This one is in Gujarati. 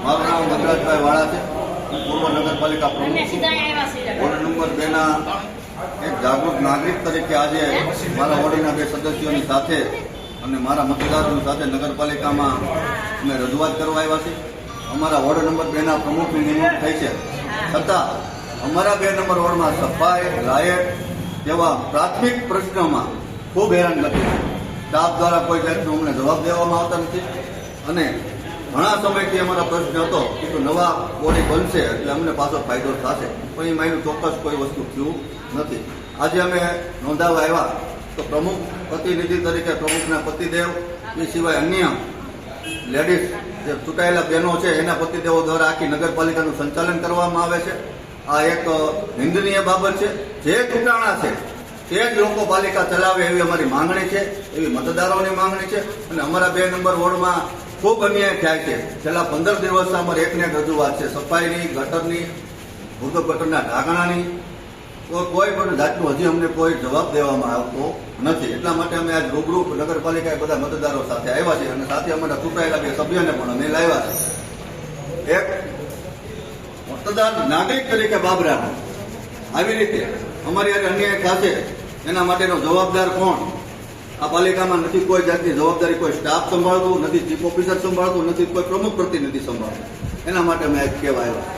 મારું નામ મધરાજભાઈ વાળા છે. હું પૂર્વ નગરપાલિકા પ્રમુખ છું. વોર્ડ નંબર 2 ના એક જાગૃત નાગરિક તરીકે આજે મારા વોર્ડના 2 સદસ્યોની સાથે અને મારા મતદારોની સાથે નગરપાલિકામાં અમે રજૂઆત કરવા આવ્યા છીએ. અમારા વોર્ડ નંબર 2 ના પ્રમુખની નિમણૂક થઈ છે, છતાં અમારા 2 નંબર વોર્ડમાં સફાઈ, લાયક જેવા પ્રાથમિક પ્રશ્નોમાં ખૂબ હેરાનગતિ છે. સ્ટાફ દ્વારા કોઈ જાતનો અમને જવાબ દેવામાં આવતા નથી અને ઘણા સમયથી અમારો પ્રશ્ન હતો કે નવા બોડી બનશે એટલે અમને પાછો ફાયદો થશે, પણ એ માયનું ચોક્કસ કોઈ વસ્તુ થયું નથી. આજે અમે નોંધાવવા આવ્યા તો પ્રમુખ પ્રતિનિધિ તરીકે પ્રમુખના પતિદેવ, એ સિવાય અન્ય લેડીઝ જે ચૂંટાયેલા બહેનો છે એના પતિદેવો દ્વારા આખી નગરપાલિકાનું સંચાલન કરવામાં આવે છે. આ એક નિંદનીય બાબત છે. જે ચૂંટાણા છે તે જ લોકો પાલિકા ચલાવે એવી અમારી માંગણી છે, એવી મતદારોની માંગણી છે. અને અમારા 2 નંબર વોર્ડમાં ખૂબ અન્યાય થાય છે. છેલ્લા 15 દિવસ અમારે એકને એક રજૂઆત છે, સફાઈની, ગટરની, ભૂગર્ભ ગટરના ઢાંકણાની. તો કોઈ પણ જાતનું હજી અમને કોઈ જવાબ દેવામાં આવતો નથી. એટલા માટે અમે આજ રૂબરૂ નગરપાલિકાએ બધા મતદારો સાથે આવ્યા છે અને સાથે અમારા ચૂંટાયેલા 2 સભ્યોને પણ અમે લાવ્યા છે. એક મતદાર નાગરિક તરીકે બાબરા આવી રીતે અમારી આજે અન્યાય થશે એના માટેનો જવાબદાર કોણ? આ પાલિકામાં નથી કોઈ જાતની જવાબદારી કોઈ સ્ટાફ સંભાળતું, નથી ચીફ ઓફિસર સંભાળતું, નથી કોઈ પ્રમુખ પ્રતિનિધિ સંભાળતું. એના માટે અમે કહેવા આવ્યા.